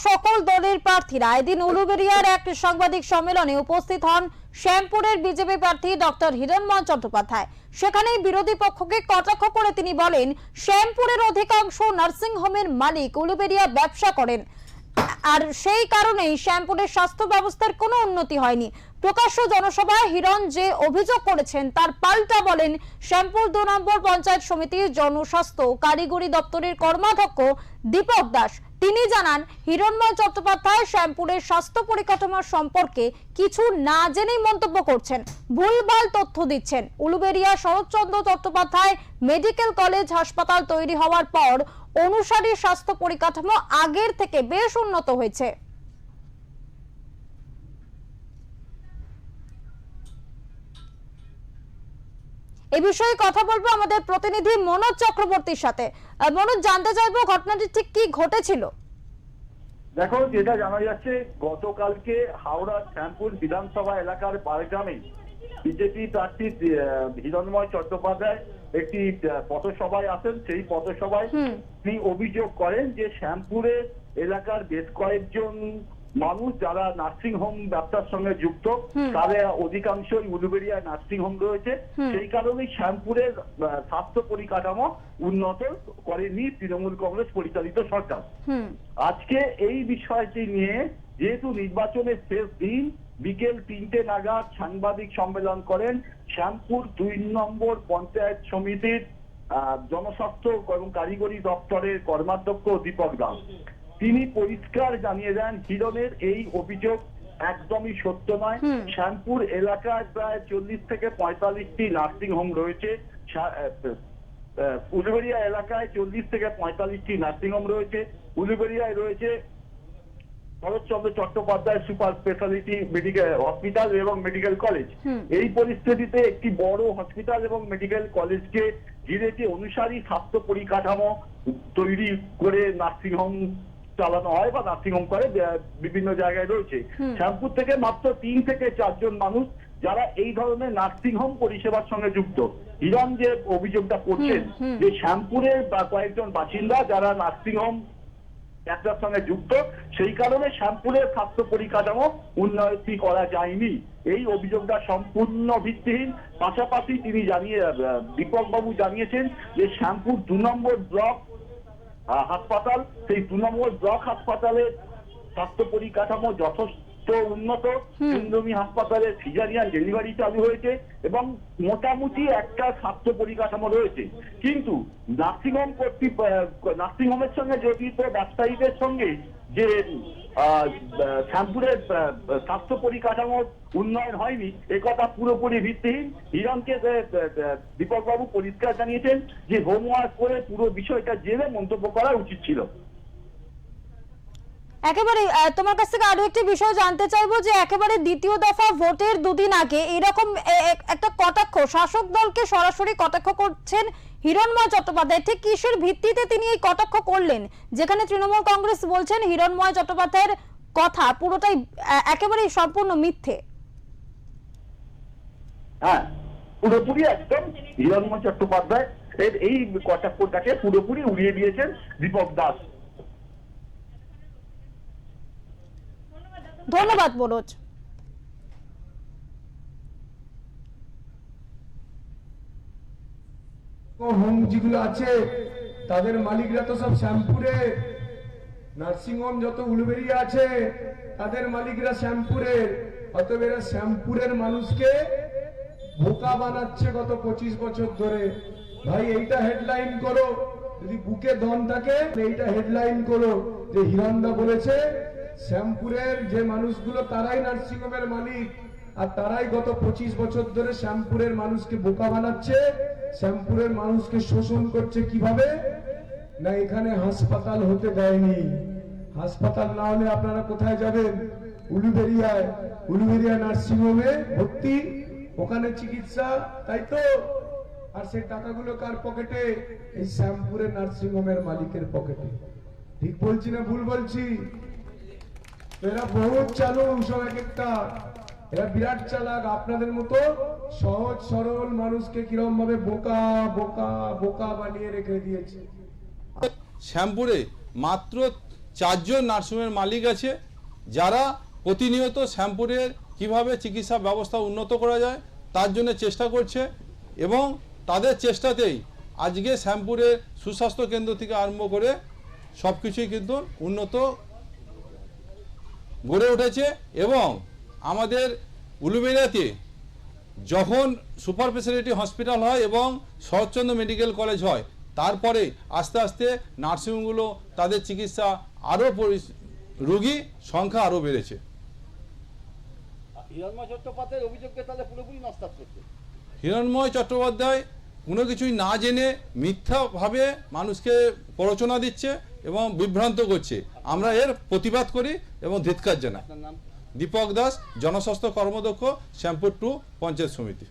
সকল দলের প্রার্থীরা এদিন উলুবেড়িয়ার এক সাংবাদিক সম্মেলনে উপস্থিত হন শ্যামপুরের বিজেপি প্রার্থী ডক্টর হিরণময় চট্টোপাধ্যায়। সেখানেই বিরোধী পক্ষকে কটাক্ষ করে তিনি বলেন, শ্যামপুরের অধিকাংশ নার্সিং হোমের মালিক উলুবেড়িয়া ব্যবসা করেন, আর সেই কারণেই শ্যামপুরের স্বাস্থ্য ব্যবস্থার কোনো উন্নতি হয়নি। প্রকাশ্য জনসভায় হিরণ যে অভিযোগ করেছেন তার পাল্টা বলেন শ্যামপুর 2 নম্বর পঞ্চায়েত সমিতির জনস্বাস্থ্য কারিগরি দপ্তরের কর্মাধ্যক্ষ দীপক দাস। তিনি জানান, হিরণময় চট্টোপাধ্যায় শ্যামপুরের স্বাস্থ্য পরিকাঠামো সম্পর্কে কিছু না জেনেই মন্তব্য করছেন, ভুলভাল তথ্য দিচ্ছেন। উলুবেড়িয়া শরৎচন্দ্র চট্টোপাধ্যায় মেডিকেল কলেজ হাসপাতাল তৈরি হওয়ার পর অনুসারী স্বাস্থ্য পরিকাঠামো আগের থেকে বেশ উন্নত হয়েছে। এই বিষয়ে কথা বলবো আমাদের প্রতিনিধি মনোজ চক্রবর্তীর সাথে। মনোজ, জানতে চাইবো ঘটনাটি ঠিক কি ঘটেছিল। দেখো, যেটা জানা যাচ্ছে, গতকালকে হাওড়ার শ্যামপুর বিধানসভা এলাকার পাড়গ্রামে বিজেপি প্রার্থী হিরণময় চট্টোপাধ্যায় একটি পথসভায় আসেন। সেই পথসভায় তিনি অভিযোগ করেন যে শ্যামপুরে এলাকার বেশ কয়েকজন মানুষ যারা নার্সিং হোম ব্যবসার সঙ্গে যুক্ত, তাদের অধিকাংশই উলুবেড়িয়ায় নার্সিং হোম রয়েছে। সেই কারণেই শ্যামপুরের স্বাস্থ্য পরিকাঠামো উন্নত করেনি তৃণমূল কংগ্রেস পরিচালিত সরকার। আজকে এই বিষয়টি নিয়ে যেহেতু নির্বাচনের শেষ দিন, বিকেল 3টে নাগাদ সাংবাদিক সম্মেলন করেন শ্যামপুর 2 নম্বর পঞ্চায়েত সমিতির জনস্বাস্থ্য এবং কারিগরি দপ্তরের কর্মাধ্যক্ষ দীপক দাস। তিনি পরিষ্কার জানিয়ে দেন, হিরণের এই অভিযোগ একদমই সত্য নয়। শ্যামপুর এলাকায় প্রায় 40 থেকে 45টি নার্সিং হোম রয়েছে। উলুবেড়িয়া এলাকায় 40 থেকে 45টি নার্সিং হোম রয়েছে। উলুবেড়িয়ায় রয়েছে Saratchandra Chattopadhyay super speciality medical hospital এবং মেডিকেল কলেজ। এই পরিস্থিতিতে একটি বড় হসপিটাল এবং মেডিকেল কলেজকে ঘিরে যে অনুসারী স্বাস্থ্য পরিকাঠামো তৈরি করে নার্সিং হোম চালানো হয় বা নার্সিং হোম করে বিভিন্ন জায়গায় রয়েছে, শ্যামপুর থেকে মাত্র 3 থেকে 4 জন মানুষ যারা এই ধরনের নার্সিং হোম পরিষেবার সঙ্গে যুক্ত। হিরণ যে অভিযোগটা করছেন যে শ্যামপুরের কয়েকজন বাসিন্দা যারা নার্সিং হোম ব্যবসার সঙ্গে যুক্ত, সেই কারণে শ্যামপুরের স্বাস্থ্য পরিকাঠামো উন্নতি করা যায়নি, এই অভিযোগটা সম্পূর্ণ ভিত্তিহীন। পাশাপাশি তিনি দীপক বাবু জানিয়েছেন যে শ্যামপুর 2 নম্বর ব্লক হাসপাতাল, সেই 2 নম্বর ব্লক হাসপাতালের স্বাস্থ্য পরিকাঠামো যথেষ্ট উন্নত। সুন্দরী হাসপাতালে সিজারিয়ান ডেলিভারি চালু হয়েছে এবং মোটামুটি একটা স্বাস্থ্য পরিকাঠামো রয়েছে। কিন্তু নার্সিং হোমের সঙ্গে জড়িত ব্যবসায়ীদের সঙ্গে যে শ্যামপুরের স্বাস্থ্য পরিকাঠামোর উন্নয়ন হয়নি, একথা পুরোপুরি ভিত্তিহীন। হিরণকে দীপক বাবু পরিষ্কার জানিয়েছেন যে হোমওয়ার্ক করে পুরো বিষয়টা জেনে মন্তব্য করা উচিত ছিল। একেবারে তোমার কাছ থেকে আরো একটি বিষয় জানতে চাইবো যে একেবারে দ্বিতীয় দফা ভোটের 2 দিন আগে এরকম একটা কটাক্ষ, শাসক দলকে সরাসরি কটাক্ষ করছেন হিরণময় চট্টোপাধ্যায়। ঠিক কিসের ভিত্তিতে তিনি এই কটাক্ষ করলেন, যেখানে তৃণমূল কংগ্রেস বলছেন হিরণময় চট্টোপাধ্যায়ের কথা পুরোটাই একেবারে সম্পূর্ণ মিথ্যে? হ্যাঁ, পুরোপুরি একদম হিরণময় চট্টোপাধ্যায় এই কটাক্ষটাকে পুরোপুরি উড়িয়ে দিয়েছেন দীপক দাস। ধন্যবাদ মনোজ। হোম যেগুলো আছে তাদের মালিকরা তো সব শ্যামপুরে, নার্সিং হোম যত উলুবেড়িয়া আছে তাদের মালিকরা শ্যামপুরের। অতএব এরা শ্যামপুরের মানুষকে বোকা বানাচ্ছে গত 25 বছর ধরে। ভাই এইটা হেডলাইন করো, যদি বুকে দম থাকে এইটা হেডলাইন করো যে হিরণদা বলেছে শ্যামপুরের যে মানুষগুলো তারাই নার্সিং হোমের মালিক, আর তারাই গত 25 বছর ধরে শ্যামপুরের মানুষকে বোকা বানাচ্ছে, শ্যামপুরের মানুষকে শোষণ করছে। কিভাবে না, এখানে হাসপাতাল হতে দেয়নি। হাসপাতাল না হলে আপনারা কোথায় যাবেন? উলুবেড়িয়ায়, উলুবেড়িয়া নার্সিং হোমে ভর্তি, ওখানে চিকিৎসা, তাই তো? আর সেই টাকাগুলো কার পকেটে? এই শ্যামপুরের নার্সিং হোমের মালিকের পকেটে। ঠিক বলছি না ভুল বলছি? এরা বহুত চালু, সব একটা এরা বিরাট চালাক। আপনাদের মতো সহজ সরল মানুষকে কিরকম ভাবে বোকা বোকা বোকা বানিয়ে রেখে দিয়েছে। শ্যামপুরে মাত্র 4 জন নার্সিংহোমের মালিক আছে যারা প্রতিনিয়ত শ্যামপুরের কিভাবে চিকিৎসা ব্যবস্থা উন্নত করা যায় তার জন্য চেষ্টা করছে এবং তাদের চেষ্টাতেই আজকে শ্যামপুরের সুস্বাস্থ্য কেন্দ্র থেকে আরম্ভ করে সব কিছুই কিন্তু উন্নত গড়ে উঠেছে। এবং আমাদের উলুবেড়িয়াতে যখন সুপার স্পেশালিটি হসপিটাল হয় এবং শরৎচন্দ্র মেডিকেল কলেজ হয় তারপরে আস্তে আস্তে নার্সিংহোমগুলো তাদের চিকিৎসা আরও রোগী সংখ্যা আরও বেড়েছে। হিরণময় চট্টোপাধ্যায়ের অভিযোগকে তাহলে পুরোপুরি নস্যাৎ করতে হিরণময় চট্টোপাধ্যায় কোনো কিছুই না জেনে মিথ্যাভাবে মানুষকে প্ররোচনা দিচ্ছে এবং বিভ্রান্ত করছে। আমরা এর প্রতিবাদ করি এবং ধিক্কার জানাই। আপনার নাম? দীপক দাস, জনস্বাস্থ্য কর্মদক্ষ, শ্যামপুর 2 পঞ্চায়েত সমিতি।